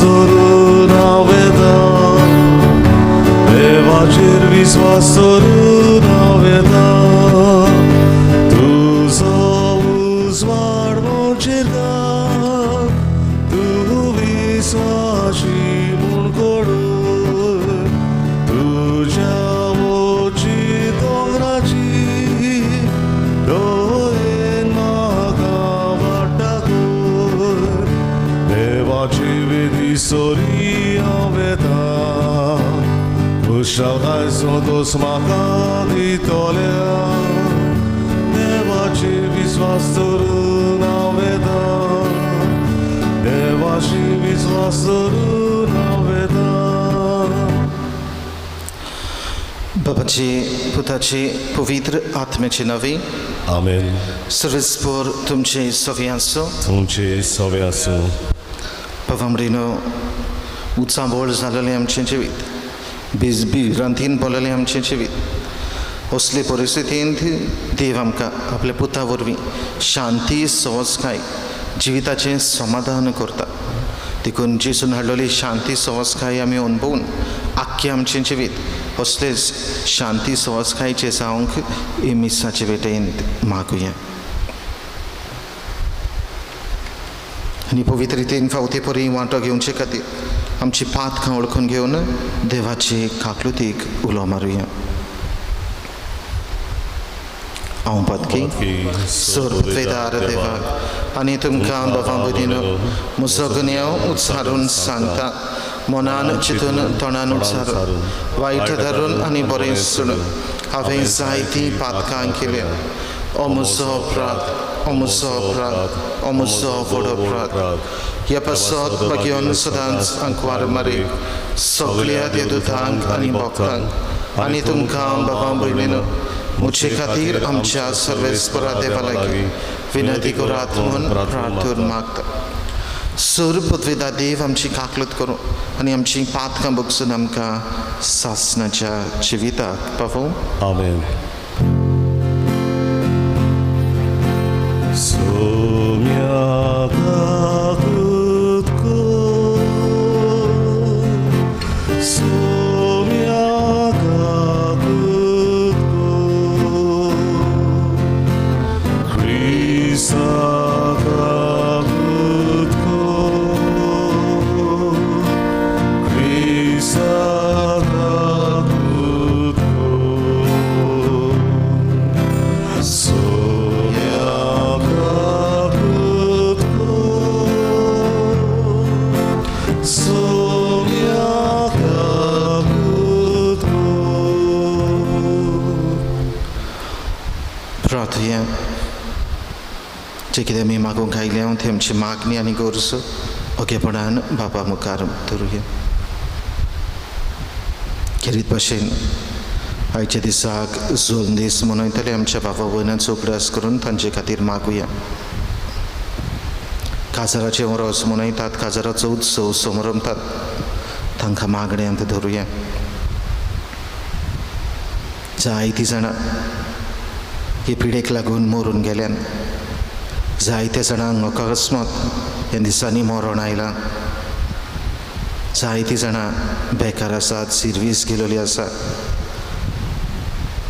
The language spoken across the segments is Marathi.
दवरून हांव येता देवाचेर विस्वास दवरून हांव येता तुजो उजवाड म्हजेर घाल तूं विस्वासी म्हूण घडोय तुज्या मोची दोंगराची दोळेन म्हाका वाटाकोय देवाची वेदी सोरी हांव येता खुशालकायचो दोस म्हाका दितोल्या देवाची विस्वास दवरून हांव येता देवाची विस्वास दवरून हांव येता बाबाची पुताची पवित्र आत्म्याची नावी आमेन सर्वेस्पोर तुमचे सवे आसूं तुमचे सवे आसूं बाबा मरिनो उत्साबोळ जालेलें आमचें जिवीत भिरांतीन बोललेलें आमचें जिवीत असले परिस्थितींत देव आमकां आपल्या पुता वरवीं शांती सहजकाय जिविताचें समाधान करता देखून जेसून हाडलेली शांती सहजकाय आमी अनुभवून आख्खें आमचें जिवीत असलेच शांती सहजकायेचें जावंक हे मिसाचे भेटेंत मागुया आनी पवित्र रितीन फावती परी वांटो घेवचे खातीर आमची पातकां वळखून घेवन देवाची काकलुतीक उलो मारुया हांव पातकी सर्वेदार देवाक आनी तुमकां बाबा भगिनो म्हजो गुन्यांव उच्चारून सांगता मनान चिंतून तोंडान उच्चारून वायट धरून आनी बरें सोडून हांवें जायतीं पातकां केल्या हो म्हजो अपराध हो म्हजो अपराध हो म्हजो व्हड अपराध ह्या पासत घेवन सदांच आंकवार मारीक सगळ्या देवदूतांक आनी भक्तांक आनी तुमकां बाबा भयणीनो म्हजे खातीर आमच्या सर्वेस्परा देवा लागीं विनंती करात म्हूण प्रार्थून मागता सूर पदवेदा देव आमची काकलूत करूं आनी आमची पातकां बगसून आमकां सासणाच्या जिविताक पावूं आमेन सोम्या काकूत कर सोम्या काकूत कर ख्रिस्ता काकूत कर ख्रिस्ता काकूत कर सोम्या प्रार्थया जे कितें आमी मागूंक आयल्या ते आमची मागणी आनी गरजो ओगेपणान बाबा मुखार दवरुया खेरीत भाशेन आयच्या दिसाक जोन दीस मनयतले आमच्या बाबा भयणांचो उगडास करून तांचे खातीर मागुया काजाराचे वरोस मनयतात काजाराचो उत्सव समारंभात तांकां मागण्यांत धरुया जायतीं जाणां हे पिडेक लागून मरून गेल्यान जायत्या जाणांक अकस्मात ह्या दिसांनी मरण आयलां जायतीं जाणां बेकार आसात सिर्वीस गेलेलीं आसात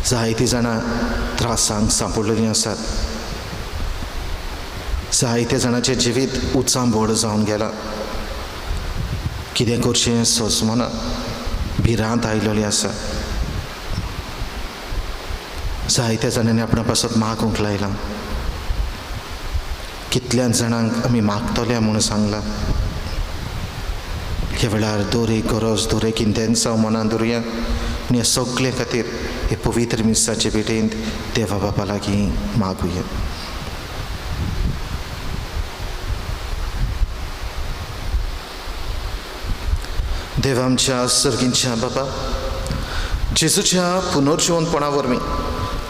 जायतीं जाणां त्रासांक सांपडलेलीं आसात जायत्या जाणांचें जिवीत उत्सांबोड जावन गेलां कितें करचें सोंसमना भिरांत आयिल्ली आसा जायत्या जाणांनी आपणा पासत मागूंक लायलां कितल्याच जाणांक आमी मागतले म्हणून सांगलां ह्या वेळार दोरे गरज दोरे कितेंच जावं मनान दवरुया आनी ह्या सगळे खातीर हे पवित्र मिसाचे भेटेंत देवा बाबा लागीं मागुया देव आमच्या सर्गींच्या बाबा जेजूच्या पुनर्जीवनपणा वरवीं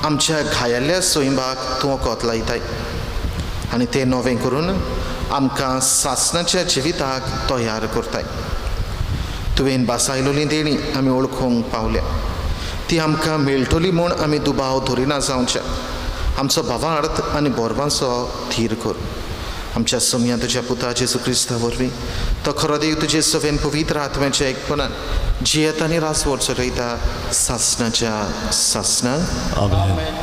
आमच्या घायल्ल्या सोयंबाक तूं वखद लायताय आनी तें नवें करून आमकां सासणाच्या जिविताक तयार करताय तुवें बासायलोलीं देणी आमी ओळखूंक पावल्या ती आमकां मेळटली म्हूण आमी दुबाव धरिना जावचे आमचो भावार्थ आनी बोरबांचो थीर कर आमच्या सुमया तुझ्या पुता जेजू क्रिस्ता वरवीं तो खरो देव तुजे सवेन पवित्र आत्म्याच्या एकपणान जियेत आनी रासवट चलयता सासणाच्या सासणाक आमेन.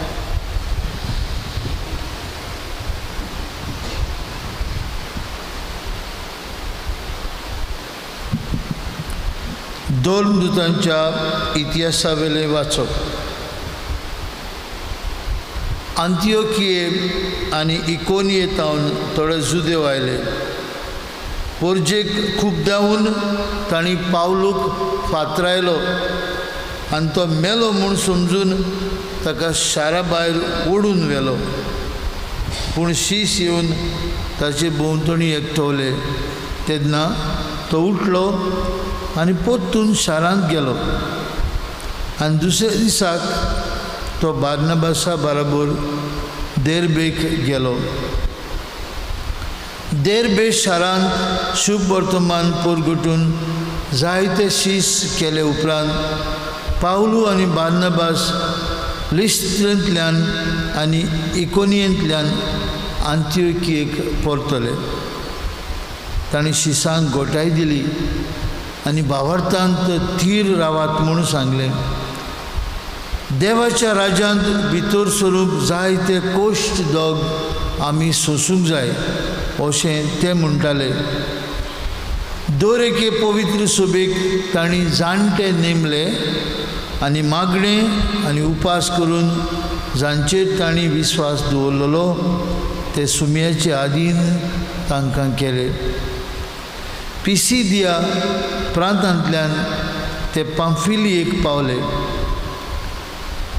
दोन दुतांच्या इतिहासावेले वाचप. अंत्योकिये आनी इकोनियेतावन थोडे जुदेव आयले. पोरजेक खूब धांवून तांणी पावलूक फातरायलो आनी तो मेलो म्हूण समजून ताका शारा भायर ओडून व्हेलो. पूण शीस येवन ताचे भोंवतणी एकठवले तेन्ना तो उठलो आनी पोत्तून शारांत गेलो. आनी दुसऱ्या दिसाक तो बार्नबासा बरोबर देर्बेक गेलो. देर्बे शारांत शुभ वर्तमान परगटून जायते शीस केले उपरांत पावलू आनी बार्नबास लिस्त्रांतल्यान आनी इकोनियेंतल्यान अंत्योकियेक परतले. तांणी शिसांक घोटाय दिली आनी भावार्थांत थीर रावात म्हणून सांगलें. देवाच्या राज्यांत भितर सरूंक जायते कोश्ट दोग आमी सोसूंक जाय अशें ते म्हणटाले. दर एके पवित्र सभेक तांणी जाणटे नेमले आनी मागणें आनी उपास करून जांचेर तांणी विस्वास दवरलेलो ते सुमयाचे आदीन तांकां केले. पिसिदिया प्रांतांतल्यान ते पांफिलियेक पावले.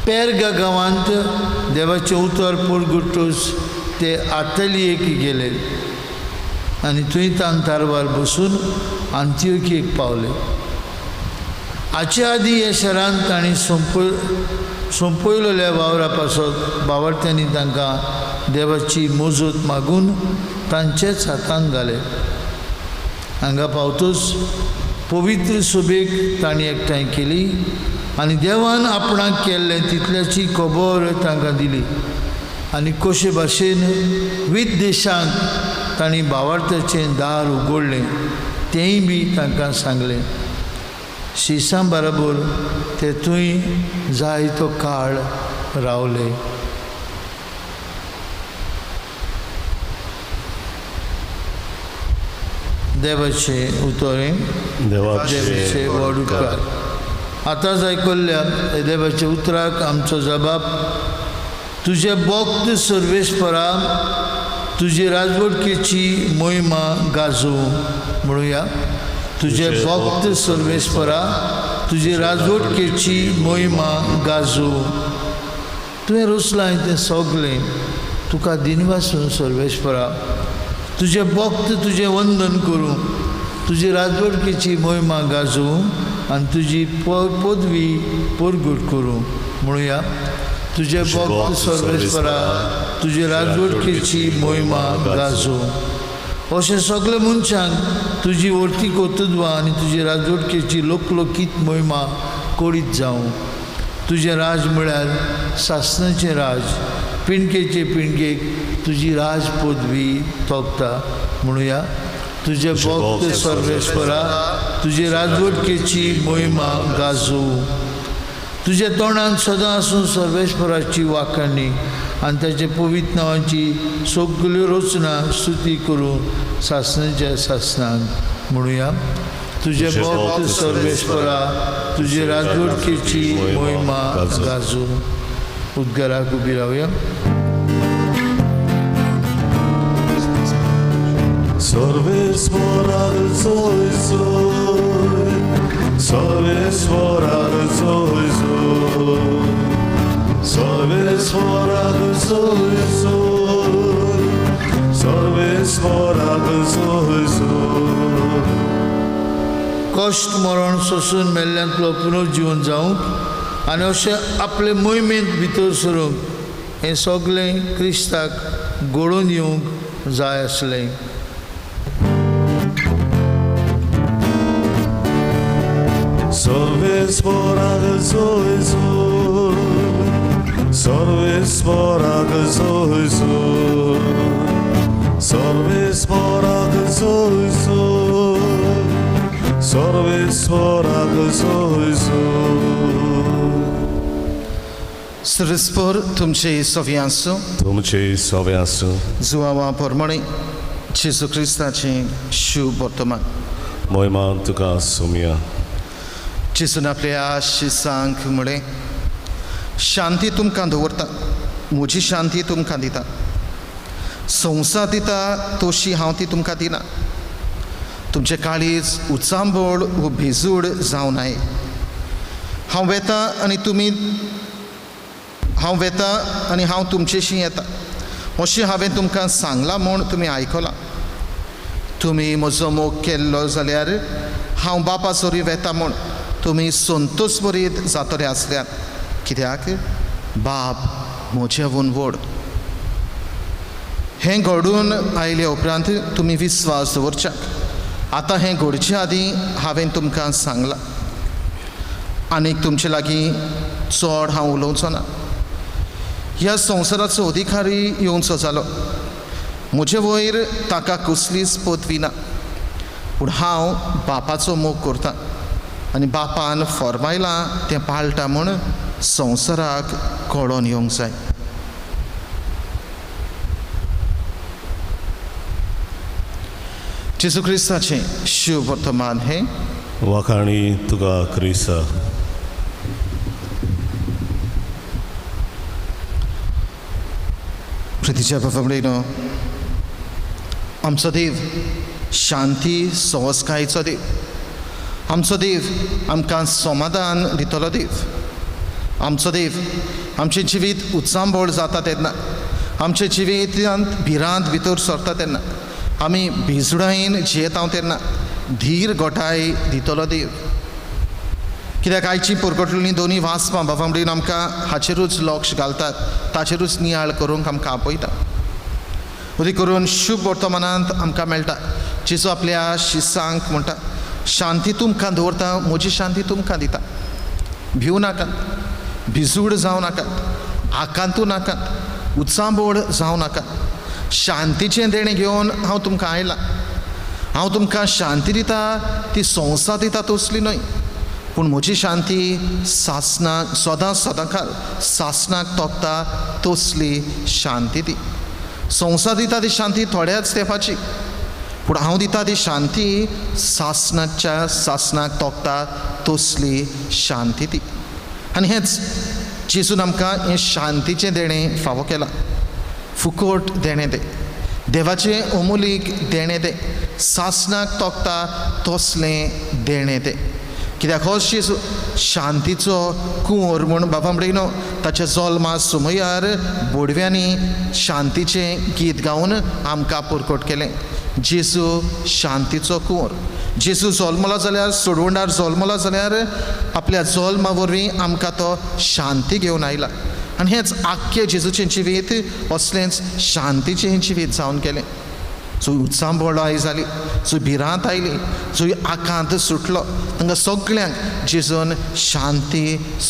पेर्गा गांवांत देवाचे उतर परगटूस ते आतलियेक गेले आनी थंय तांतारवार बसून अंत्योकियेक पावले. हाचे आदीं ह्या शारांत तांणी सोंपयलेल्या वावरा पासत भावार्थ्यांनी तांकां देवाची मोजत मागून तांचेच हातांत घाले. हांगा पावतूच पवित्र सभेक तांणी एकठांय केली आनी देवान आपणाक केल्लें तितल्याची खबर तांकां दिली आनी कशे भाशेन विविध देशांक तांणी भावार्थाचें दार उगडलें तेंय बी तांकां सांगलें. शिसां बरोबर ते थंय जायतो काळ रावले. देवाचे उतोरें देवाचे व्हड उपकार. आतांच आयकल्ल्या देवाच्या उतराक आमचो जबाब. तुजे भक्त सर्वेस्परा तुजे राजवटकेची मोहिमा गाजो म्हणुया. तुजे भक्त सर्वेस्परा तुजे राजवटकेची मोहिमा गाजो. तुवें रोसलां तें सगलें तुका दिनवासून सर्वेस्परा. तुजे भक्त तुजें वंदन करूं तुजी राजवटकेची मोहिमा गाजो आनी तुजी पदवी परगट करूं म्हणुया. तुजे भक्त सर्वेस्परा तुजे राजवटकेची मोहिमा गाजो. अशें सगळे मनशांक तुजी वर्ती कोतुदवां आनी तुजी राजवटकेची लोकलोकीत मोहिमा करीत जावं. तुजें राज म्हळ्यार सासणाचें राज. पिणकेचे पिणकेक तुजी राज पदवी तोपता म्हणुया. तुजे भक्त सर्वेस्परा तुजे राजवटकेची मोहिमा गाजो. तुज्या तोंडांत सदां आसूं सर्वेस्पराची वाखाणणी आनी ताचे पवित्र नांवाची सगल्यो रचना स्तुती करूं सासणाच्या सासणाक म्हणुया. तुजे भक्त सर्वेस्परा तुजे राजवटकेची मोहिमा गाजो. उद्गाराक उबी रावया. Sorvesporar soy soy, sorvesporar soy soy, sorvesporar soy soy, sorvesporar soy soy. कश्ट मरण सोसून मेल्ल्यांतलो पुनर्जीवन जावंक आनी अशें आपले मोहिमेंत भितर सरूंक हें सगलें क्रिस्ताक घडोवन येवंक जाय आसलें. Sorvesporar soy soy, sorvesporar soy soy, सर्वेश्वराक सोयसो सर्वेश्वराक सोयसो सर्वेस्पर तुमचे सोवी आसूं तुमचे सवे आसूं जुवावा पोरमणी जेजू क्रिस्ताचे शुभ वर्तमान मोयमान तुका सोमिया जेजून आपल्या शिसांक म्हळें शांती तुमकां दवरता म्हजी शांती तुमकां दिता संवसार दिता तशी हांव ती तुमकां दिना तुमचें काळीज उचांबळ वो भिजूड जावं नाय हांव वेता आनी हांव तुमचेशी येता अशें हांवें तुमकां सांगलां म्हूण तुमी आयकलां तुमी म्हजो मोग केल्लो जाल्यार हांव बापा सोरी वेता म्हूण तुमी संतोश बरीत जातले आसल्यार कित्याक बाप म्हजेवून व्हड हें घडून आयले उपरांत तुमी विस्वास दवरच्याक आतां हें घडचे आदीं हांवें तुमकां सांगलां आनीक तुमचे लागीं चड हांव उलोवचो ना ह्या संवसाराचो अधिकारी येवचो जालो म्हजे वयर ताका कसलीच पदवी ना पूण हांव बापाचो मोग करतां आनी बापान फरमायलां तें पाळटा म्हूण संवसाराक कळोन येवंक जाय जेजू क्रिस्ताचें शुभ वर्तमान हें वखाणी तुका क्रिस्ता प्रितीच्या बाबा आमचो देव शांती संवस्कायेचो देव आमचो देव आमकां समाधान दितलो देव आमचो देव आमचें जिवीत उत्सांबळ जाता तेन्ना आमच्या जिवितांत भिरांत भितर सरता तेन्ना आमी भिजडायेन जियेता तेन्ना धीर गोठाय दितलो देव कित्याक आयची परगटलेलीं दोनी वाचपां बाबा म्हणून आमकां हाचेरूच लक्ष घालतात ताचेरूच नियाळ करूंक आमकां आपयता उदी करून शुभ वर्तमानांत आमकां मेळटा जेजू आपल्या शिसांक म्हणटा शांती तुमकां दवरता म्हजी शांती तुमकां दिता भिवू नाकात भिजूड जावं नाकात आकांतू नाकात उत्सांबळ जावं नाकात शांतीचें देणें घेवन हांव तुमकां आयलां हांव तुमकां शांती दिता ती संवसार दिता तसली न्हय पूण म्हजी शांती सासणाक सदां काल सासणाक तोपता तसली शांती ती संवसार दिता ती शांती थोड्याच तेंपाची पूण हांव दिता ती शांती सासणाक तोपता तसली शांती ती आनी हेंच जेजून आमकां हें शांतीचें देणें फावो केलां फुकट देणें तें देवाचें अमोलीक देणें तें सासणाक तोपता तसलें देणें तें कित्याक हो जेजू शांतीचो कुंवर म्हूण बाबा म्हणिनो ताच्या जल्मा सुमयार बोडव्यांनी शांतीचें गीत गावन आमकां परकोट केलें जेजू शांतीचो कुंवर जेजू जल्मलो जाल्यार सोडवंडार जल्मलो जाल्यार आपल्या जल्मा वरवीं आमकां तो शांती घेवन आयला आनी हेंच आख्खें जेजूचें जिवीत असलेंच शांतीचें जिवीत जावन गेलें जंय उत्सांबळ जाली जंय भिरांत आयली जंय आकांत सुटलो तांकां सगळ्यांक जेजून शांती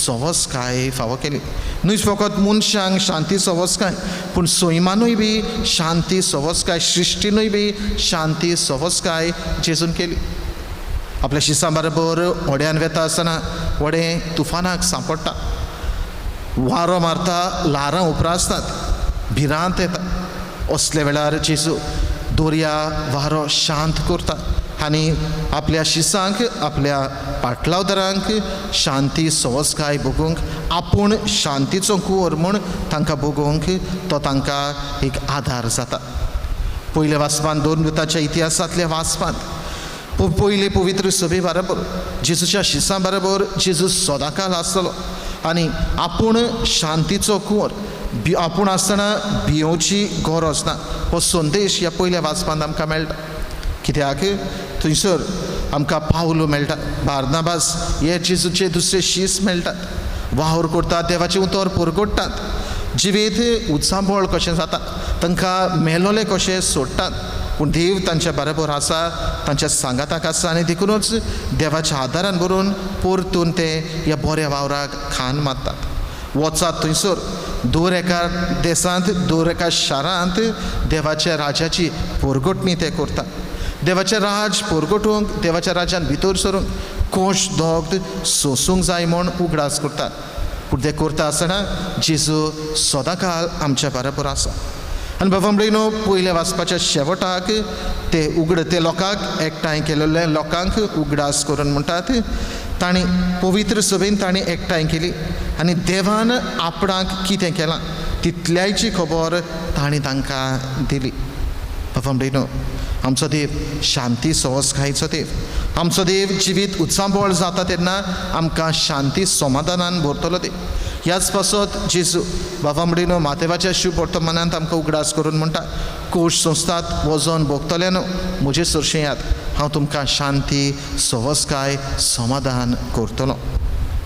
संवस्काय फावो केली न्हूच फकत मनशांक शांती संवस्काय पूण सैमानूय बी शांती संवस्काय सृश्टीनूय बी शांती संवस्काय जेजून केली आपल्या शिसां बरोबर व्हड्यान वेता आसतना व्हडें तुफानाक सांपडटा वारो मारता ल्हारां उपरासतात भिरांत येता असले वेळार जेजू दर्या वारो शांत करता आनी आपल्या शिसांक आपल्या पाटलावदारांक शांती संवस्काय भोगूंक आपूण शांतीचो कुंवर म्हूण तांकां भोगूंक तो तांकां एक आधार जाता पयल्या वाचपांत दोन दुताच्या इतिहासांतल्या वाचपांत पयले पवित्र सभे बरोबर जेजूच्या शिसां बरोबर जेजू सदांकाल आसतलो आनी आपूण शांतीचो कुंवर आपूण आसतना भियोवची गरज ना हो संदेश ह्या पयल्या वाचपांत आमकां मेळटा कित्याक थंयसर आमकां पावलो मेळटा बार्नाबास हे जेजूचे दुसरे शीस मेळटात वावर करतात देवाचें उतर परगडटात जिवीत उत्सांबळ कशें जाता तांकां मेलोले कशें सोडटात पूण देव तांच्या बरोबर आसा तांच्या सांगाताक आसा आनी देखूनच देवाच्या आदारान भरून परतून ते ह्या बऱ्या वावराक खाण मारतात वचात थंयसर दूर एका देशांत दूर एका शारांत देवाच्या राजाची पोरगोटणी ते करता. देवाचें राज पोरगोटूंक देवाच्या राजान भितर सरूंक कोश दोग सोसूंक जाय म्हूण उगडास करतात. पूण ते करता आसतना जेजू सदां काळ आमच्या बरोबर आसा. आनी बाबा पयले वाचपाच्या शेवटाक ते लोकांक एकठांय केलेल्या लोकांक उगडास करून म्हणटात तांणी पवित्र सभेन तांणी एकठांय केली आनी देवान आपणाक कितें केलां तितल्यायची खबर तांणी तांकां दिली. बाबा आमचो देव शांती सवस्कायेचो देव. आमचो देव जिवीत उत्साबोळ जाता तेन्ना आमकां शांती समाधानान भरतलो देव. ह्याच पासत जेजू बाबा मातेवाच्या शुभ वर्तमानांत आमकां उगडास करून म्हणटा कोश संस्थात वचोन भोगतले न्हू म्हजे सरशें याद हांव तुमकां शांती सवस्काय समाधान करतलो.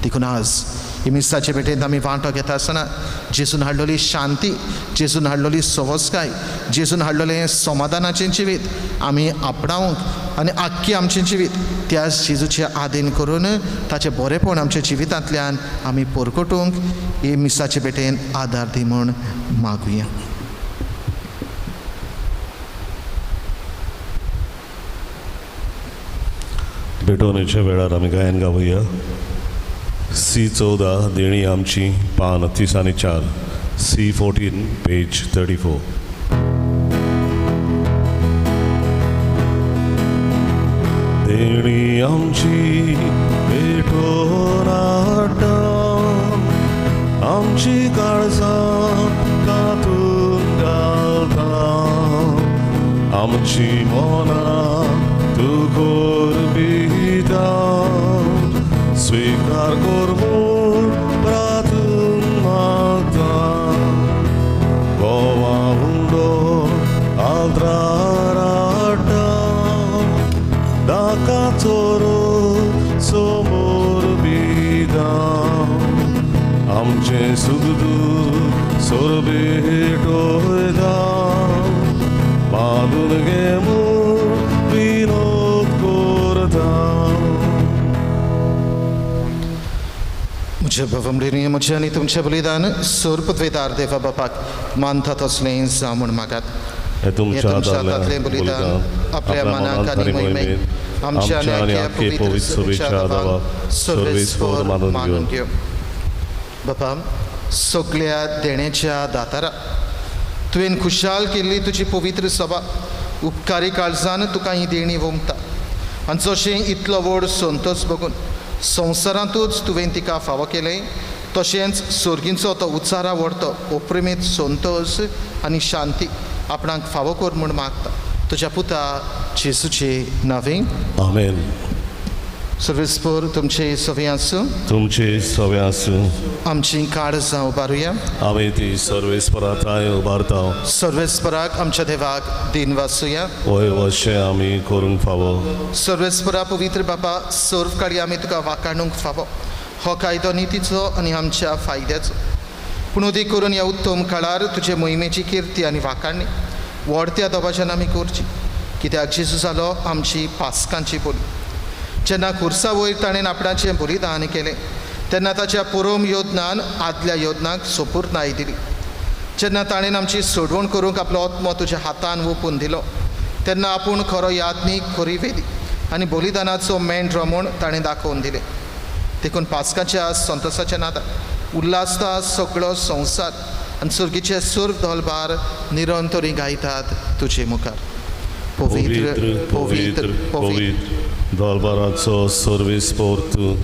देखून आज ही मिसाचे भेटेंत आमी वांटो घेता आसतना जेजून हाडलेली शांती जेजून हाडलेली सवस्काय जेजून हाडलेलें समाधानाचें जिवीत आमी आपणावंक आनी आख्खी आमचें जिवीत त्याच जेजूचे आधीन करून ताचें बरेपण आमच्या जिवितांतल्यान आमी परगटूंक ही मिसाचे भेटेंत आदार दी म्हूण मागुया. भेटवणेच्या वेळार आमी गायन गावुया. C14 देणी आमची पान 30 आनी 4 C14 पेज 34. देणी आमची भेटोन हाडटा आमची काळजां तातूंत घालता आमची मनां तूं कोरबिता स्वीकार कर म्हूण प्रार्थून मागता गोवा हुंडो आद्रार हाडटा दाका चोरो समोर बिदा आमचें सुख दूख सोरबेटोयता बांदून घे म्हूण विनोद करता. म्हज्या बाबा म्हजें आनी तुमचें बलिदान सोर्पद्वेदार देवा बापाक मानता तसलें जावं म्हूण मागात. हे तुमच्या हातांतलें बलिदान आपल्या मनाक आनी मोहिमेक आमच्या आनी आख्खे पवित्र सभेच्या दावाक सर्वेस्पर मानून घेव. बापा सगळ्या देण्याच्या दातारा तुवें खुशाल केल्ली तुजी पवित्र सभा उपकारी काळजान तुका ही देणी वोमता आनी जशें इतलो व्हड संतोश बघून संवसारांतूच तुवें तिका फावो केलें तशेंच सर्गींचो तो उच्चारा व्हरतो अप्रमेत संतोष आनी शांती आपणाक फावो कर म्हूण मागता तुज्या पुता जेजूचे नांवें आमेन. सर्वेस्पर तुमचे सवे आसूं तुमचे सवे आसूं. आमची काळजां उबारुया. आमी ती सर्वेस्पराताय उबारता. सर्वेस्पराक आमच्या देवाक दिन वाचुया. होय अशें आमी करूंक फावो. सर्वेस्परा पवित्र बापा सर्व काळी आमी तुका वाखाणूंक फावो हो कायदो नितीचो आनी आमच्या फायद्याचो. पूण उदीक करून ह्या उत्तम काळार तुजे मोहिमेची किर्ती आनी वाखाणणी व्हडत्या दबाज्यान आमी करची कित्याक जेजू जालो आमची पासकांची बोली. जेन्ना खुर्सा वयर ताणें आपणाचें बलिदान केलें तेन्ना ताच्या परम योजनान आदल्या योजनाक सोपूर्णाय दिली. जेन्ना ताणें आमची सोडवण करूंक आपलो आत्मो तुज्या हातान ओपून दिलो तेन्ना आपूण खरो यादनीक खरी वेली आनी बलिदानाचो मेंढरो म्हूण ताणें दाखोवन दिलें. देखून पासकाच्या संतोशाच्या नादान उल्हासता सगळो संवसार आनी सर्गीचे सर्व दलबार निरंतरी गायतात तुजे मुखार. पवित्र पवित्र पवित्र दलबाराचो सर्वेस्पर तूं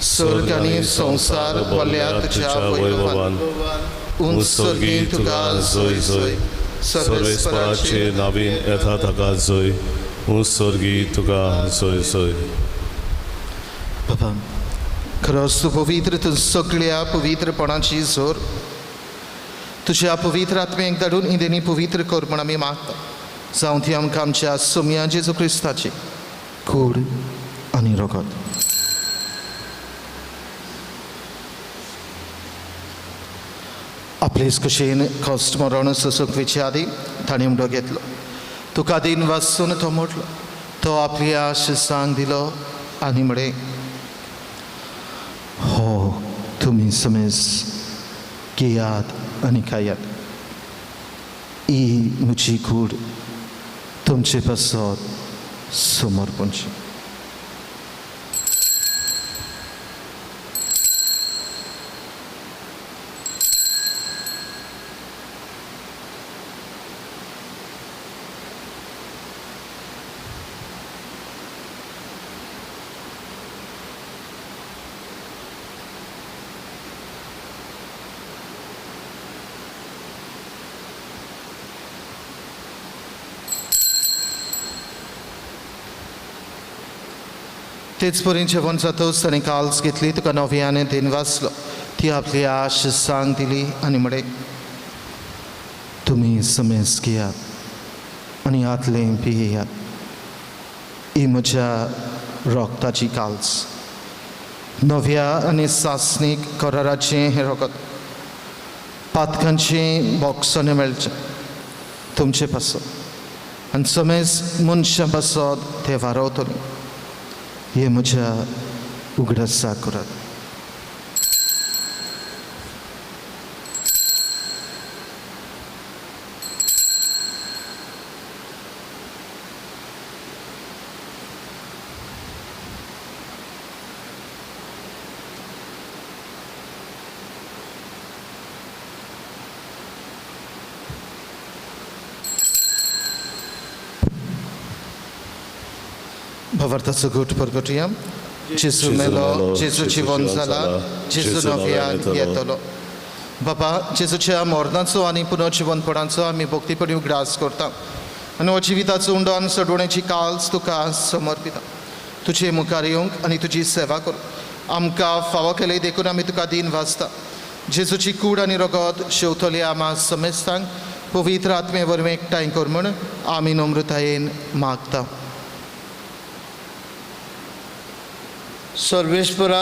सर्ग आनी संवसार भल्या तुज्या वैभवान उंचसर्गी तुका जय जय. सर्वेस्पराचे नावीन येता ताका जय. उंचसर्गी तुका जय जय. बाबा खरोच तूं पवित्र तूं सगळ्या पवित्रपणाची जोर तुज्या पवित्र आत्मेक धाडून ही देणी पवित्र कर म्हूण आमी मागता. जावं ती आमकां आमच्या सोम्या जेजू क्रिस्ताची कूड आनी रगत. आपलेच कशेन कश्ट मरण सोंसुकवेचे आदी ताणें उडो घेतलो. तुका दिन वाचून तो म्हटलो तो आपल्या शिसांक दिलो आनी म्हळें हो तुमी समेज घेयात आनी खायात. ही म्हजी कूड तुमचे पासत समर्पणची. तेच परीन जेवण जातोच ताणें काल्स घेतली, तुका नव्याने दिन वाचलो. ती आपली आश सांग दिली आनी म्हणे, तुमी समेज घेयात आनी आतलें पियेयात. ही म्हज्या रोगताची काल्स. नव्या आनी सासणीक कराराचें हें रगत पातकांचें बोगसोने मेळचें तुमचे पासत आनी समेज मनशां पासत ते वारवतलीं. हे म्हज्या उगडासा करात. Powartaco gut porgotiam, Jesu melo, Jezuci wązala, Jesu nowian jedolo. Baba, Jezucia mordanco ani punoci wąporanco, ami bhakti padiu gras korta. Ani o जीविताचो उंडोन सडवण्याची काल्स तुका समर्पिता. तुझे मुखार येवंक आनी तुजी सेवा करूं. आमकां फावो केले देखून आमी तुका दिन वाचता. जेजूची कूड आनी रगत शेवतले आमा समेस्तांक पवित्र आत्मे वरवीं एकठांय कर म्हूण आमी नम्रतायेन मागता. सर्वेस्परा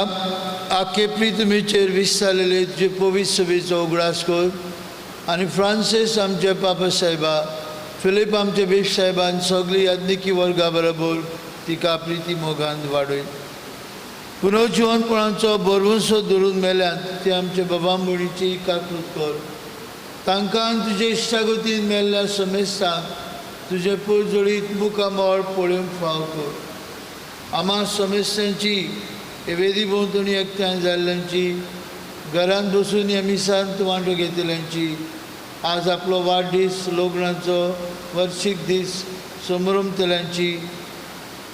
आखे प्रितमेचेर विस्तारलेले तुजे पवित्र सभेचो उगडास कर आनी फ्रांसीस आमचे पापा साहेबा, फिलीप आमचे बेश साहेबान सगळी याज्ञिकी वर्गा बरोबर तिका प्रिती मोगान वाडय. पुनर्जिवनपणाचो बरवंसो धरून मेल्यात ते आमचे बाबा मणीची काकूत कर. तांकां तुजे इश्टागतीन मेल्ल्या समेस्तांक तुजे पळजळीत मुखामळ पळोवंक फाव कर. आम्हा समेस्तांची वेदी भोंवतणी एकठांय जाल्ल्यांची, घरांत बसून ह्या मिसांत वांटो घेतल्यांची, आज आपलो वाडदीस लग्नाचो वर्शीक दीस समरंभतल्यांची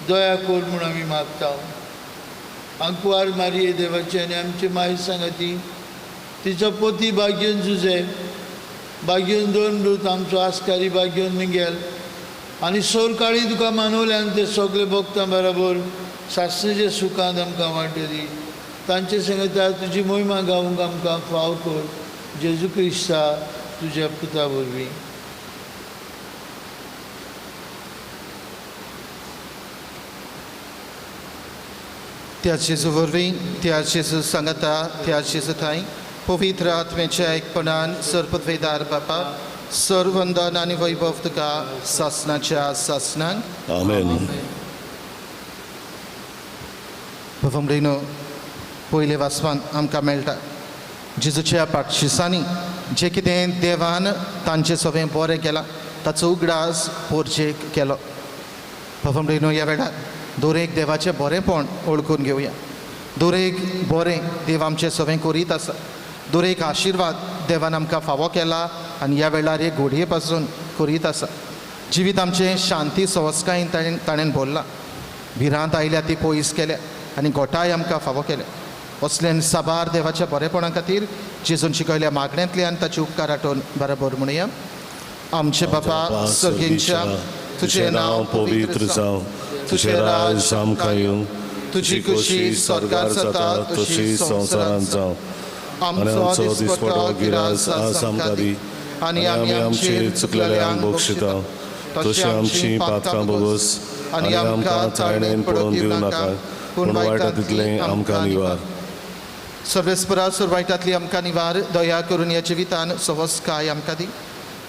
दया कर म्हूण आमी मागता. अंकवार मारये देवाची आनी आमची माय सांगाती तिचो पती भाग्यन जुजे, भाग्यन दोन मृत आमचो आस्कारी भाग्यन मिंगेल आनी सोर काळी तुका मानवल्यान ते सगळे भक्तां बरोबर सासणेचे सुखांत आमकां वांटली. तांचे संगता तुजी मोहिमा गावूंक आमकां फाव कर. जेजू क्रिस्ता तुज्या पुता वरवीं. त्या जेजू वरवीं, त्या जेजू सांगता, त्या जेजू थंय पवित्र आत्मेच्या एकपणान सरपदवेदार बापा सर्वंदन आनी वैभव तुका सासणाच्या सासणांक. आमेन. भवमडेनो पयले वाचपान आमकां मेळटा जेजूच्या पाटशिसांनी जे कितें देवान तांचे सगळें बरें केलां ताचो उगडास पोरचेक केलो. भवमडेनो ह्या वेळार दरेक देवाचें बरेंपण ओळखून घेवया. दरेक बरें देव आमचें सगळें करीत आसा. दरेक आशिर्वाद देवान आमकां फावो केला आनी ह्या वेळार हे घोडये पासून करीत आसा. जिवीत आमचें शांती संस्कारान ताणें भरलां. भिरांत आयल्या ती पयस केल्या आनी गोठाय आमकां फावो केल्या. असले साबार देवाच्या बरेपणा खातीर जेजून शिकयल्या मागण्यांतल्यान ताचे उपकार आठोवन बरोबर म्हणया. आमचे बापा सर्गींच्या, तुझें नांव पवित्र जावं, तुझें राज आमकां येवं, तुजी खुशी स्वर्गार जाता तशी संवसारांत जावं. आमचो दिसपटो गिरास आज आमकां दी आनी आमी आमचेर चुकलेल्यांक बक्षिता, तशी आमची पातकां बोगोस आनी आमकां ताळणेन पडोवन दिवं नाका, पूण वायटांतलें आमकां निवार. सर्वेस्परा सुरवायटांतली आमकां निवार. दया करून ह्या जिवितान सवस्काय आमकां दी.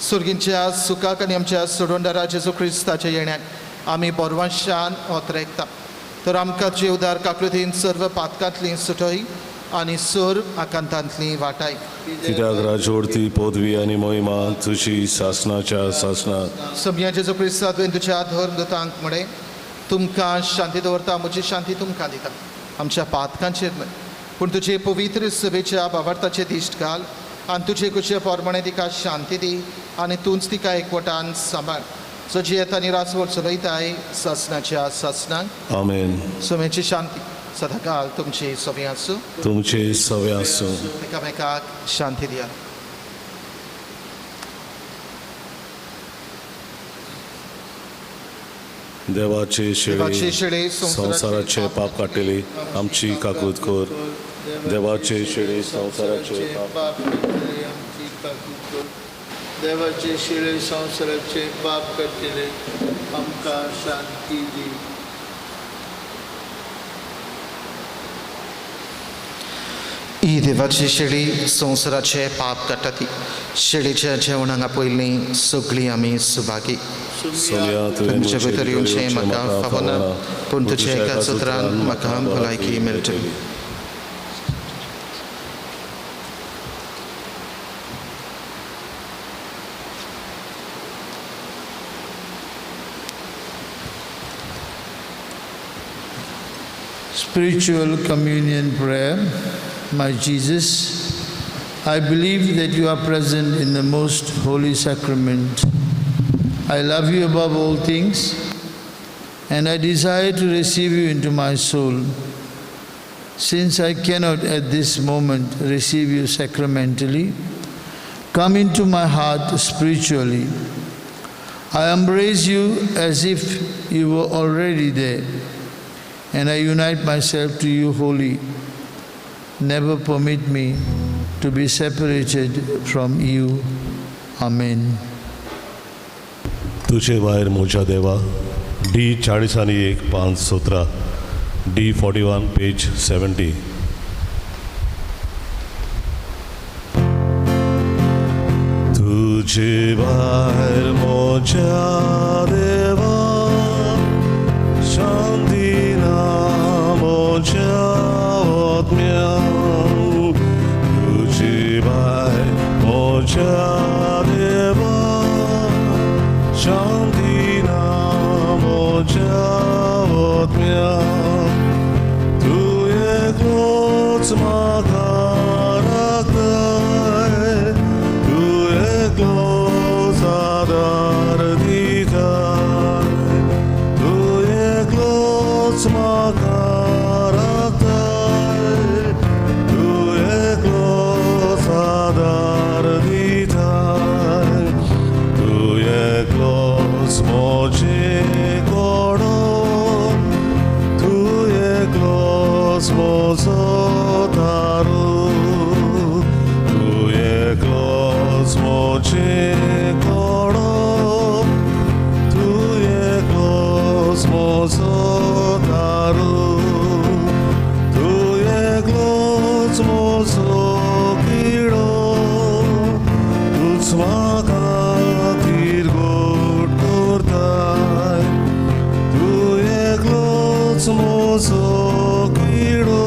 सुर्गींच्या सुखाक आनी आमच्या सोडवणदारा जेजू क्रिस्ताच्या येण्याक आमी बोरवांशान वतरेकता. तर आमकां जे उदार काकृतीन सर्व पातकांतली सुटय आनी सूर आकांतांतली वाटाय कित्याक राजवडती पदवी आनी मोहिमा तुजी शासनाच्या शासनात सगळ्या जेजू क्रिस्ता तुवें तुज्या धर्मदूतांक म्हणे तुमकां शांती दवरता म्हजी शांती तुमकां दिता आमच्या पातकांचेर न्हय पूण तुजे पवित्र सभेच्या बाबार्थाचे दिश्ट घाल आनी तुजे कुशे पोरमणे तिका शांती दी आनी तूंच तिका एकवटान सांबाळ सजी येता निरासवड चलयताय शासनाच्या शासनाक आमेन. समेची शांती सदाकाल तुमची सभे आसूं तुमचे सवे आसूं. एकामेकाक शांती दिया देवाचे देवाचे शेळे शेळे संसाराचे पाप काटिले आमची काकूत कोर. देवाचे शेळे संसाराचे पाप देवाचे शिळे संसाराचे पाप काटिले आमकां शांती दी. ही देवाची शेळी संसाराचे पाप काडटा शेळीच्या जेवणाक पयलीं सगळीं आमी सुभागी सोनिया तुमचे भितर येवचें म्हाका फावना पूण तुज्या एका सुत्रान म्हाका भलायकी मेळटली. Spiritual communion prayer. My Jesus, I believe that you are present in the most holy sacrament. I love you above all things, and I desire to receive you into my soul. Since I cannot at this moment receive you sacramentally, come into my heart spiritually. I embrace you as if you were already there, and I unite myself to you wholly. Never permit me to be separated from you. Amen. तुझे भायर मोच्या देवा D40 सोत्रा D41 पेज 70. तुझे भायर मोच्या देवा शांती ना मोच्या आत्म्या तुझे भायर मोच्या देवा शांती ना मोच्या आत्म्या तू एकलोच म्हाका राखताय तू एकलोच आदार दिताय तू एकलोच म्हाका राखताय तू एकलोच आदार दिताय तू एकलोच मोचे कोडो तू एकलोच मोचो दारू तू एकलोच मोचे कोडो तू एकलोच मोचो दारू तू एकलोच मोचो किडो तूच म्हाका तिरगोट करताय तू एकलोच मोचो किडो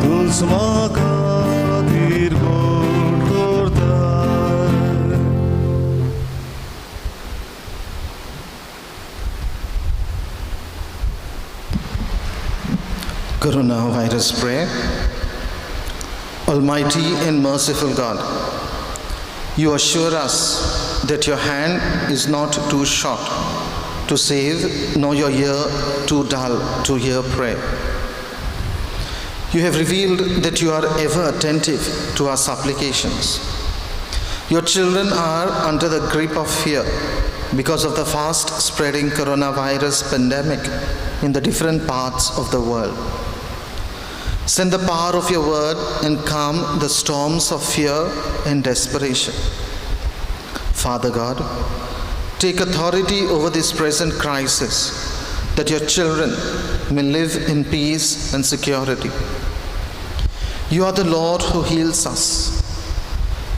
तूच म्हाका तिरगोट करताय. Coronavirus prayer. Almighty and merciful God, you assure us that your hand is not too short to save, nor your ear too dull to hear prayer. You have revealed that you are ever attentive to our supplications. Your children are under the grip of fear because of the fast spreading coronavirus pandemic in the different parts of the world. Send the power of your word and calm the storms of fear and desperation. Father God, take authority over this present crisis, that your children may live in peace and security. You are the Lord who heals us.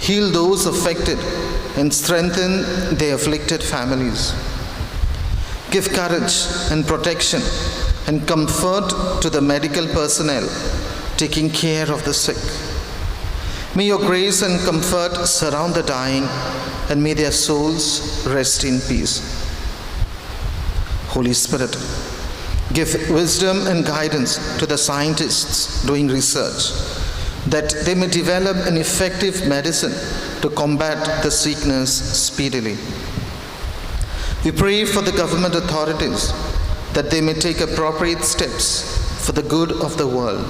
Heal those affected and strengthen the afflicted families. Give courage and protection and comfort to the medical personnel taking care of the sick. May your grace and comfort surround the dying, and may their souls rest in peace. Holy Spirit, give wisdom and guidance to the scientists doing research, that they may develop an effective medicine to combat the sickness speedily. We pray for the government authorities, that they may take appropriate steps for the good of the world.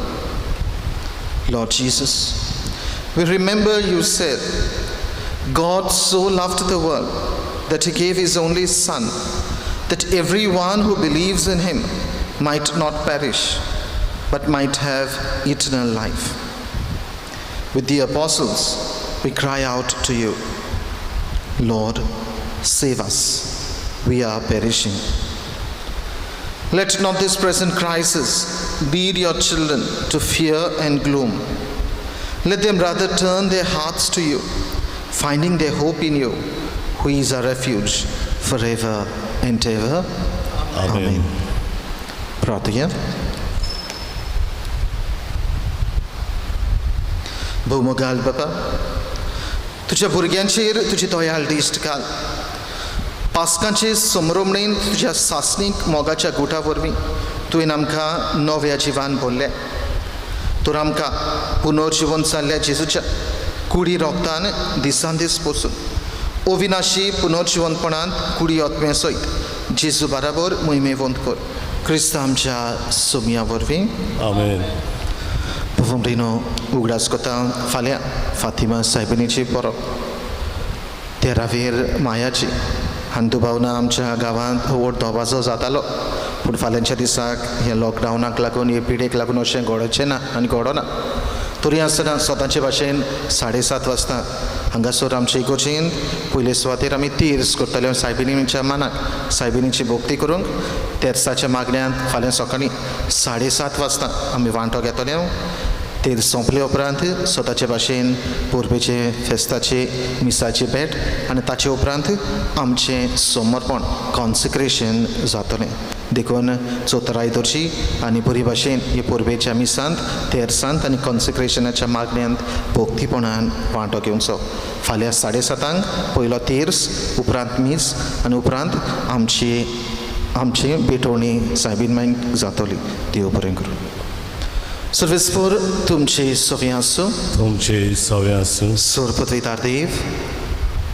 Lord Jesus, we remember you said, God so loved the world that he gave his only Son, that everyone who believes in him might not perish, but might have eternal life. With the apostles, we cry out to you, Lord, save us, we are perishing. Let not this present crisis lead your children to fear and gloom. Let them rather turn their hearts to you, finding their hope in you, who is our refuge forever and ever. Amen. प्रार्थना. भौमोगाल बापा, तुझ्या भुरग्यांचेर तुझी दयाळ दिश्ट घाल. पास्कांचे समरोमणेन तुझ्या सासणीक मोगाच्या गुटा वरवीं तुवें आमकां नव्या जिवान भरलें. तर आमकां पुनर्जीवन जाल्ल्या जेजूच्या कुडी रोगतान दिसान दीस पसून अविनाशी पुनर्जीवनपणांत कुडी आत्म्या सयत जेजू बराबर मोहिमेवंत कर. क्रिस्त आमच्या सोमया वरवीं. आमेन. पुवमरीनो उगडास कोता फाल्यां फातिमा सायबिणीची परब 13 मायाची हांतुभावना आमच्या गांवांत व्हड धोबाजो जातालो. पूण फाल्यांच्या दिसाक हे लॉकडावनाक लागून हे पिडेक लागून अशें घडोवचें ना आनी घडोना. तरी आसतना स्वताचे भाशेन 7:30 वाजता हांगासर आमचे इगोर्जीन पयले सुवातेर आमी तिर्स करतले सायबिणीच्या मानाक सायबिणीची भोक्ती करूंक. तेर्साच्या मागण्यांत फाल्यां सकाळीं 7:30 वाजता आमी वांटो घेतले. तेर सोंपले उपरांत स्वताचे भाशेन पोरबेचे फेस्ताचे मिसाची भेट आनी ताचे उपरांत आमचें समर्पण कॉन्सिक्रेशन जातलें. देखून चोतरायदोरची आनी बरी भाशेन हे पोरबेच्या मिसांत तेर्सांत आनी कॉन्सिक्रेशनाच्या मागण्यांत भोक्तीपणान वांटो घेवचो. फाल्यां 7:30 पयलो तेर्स, उपरांत मीस आनी उपरांत आमची बेटवणी सायबीन मांयक जातली. देव बरें करूं. सर्वेस्पर तुमचे सवे आसूं. तुमचे सवे आसूं. सोरपत्वितार देव,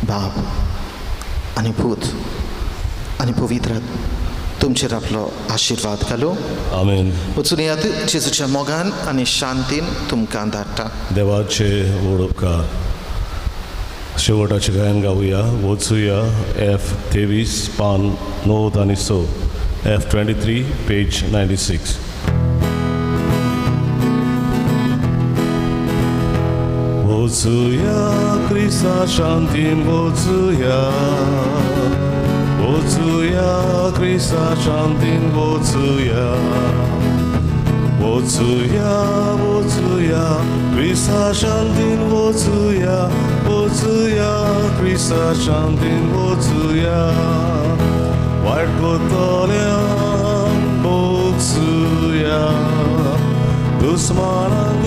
बाप आनी पूत आनी पवित्र तुमचेर आपलो आशिर्वाद घालूं. आमेन. वचून येयात जेजूच्या मोगान आनी शांतीन तुमकां धाडटा. देवाचे व्हड उपकार. शेवटाचे गायन गावुया. वचुया F23 पान 9 आनी 6. F23 page 96. वचुया क्रिस्ता शांतीन वचुया. वचुया क्रिस्ता शांतीन वचुया. वचुया वचुया क्रिस्ता शांतीन वचुया. वचुया क्रिस्ता शांतीन वचुया. वायट कोतोल्यांक वचुया. दुस्मानांक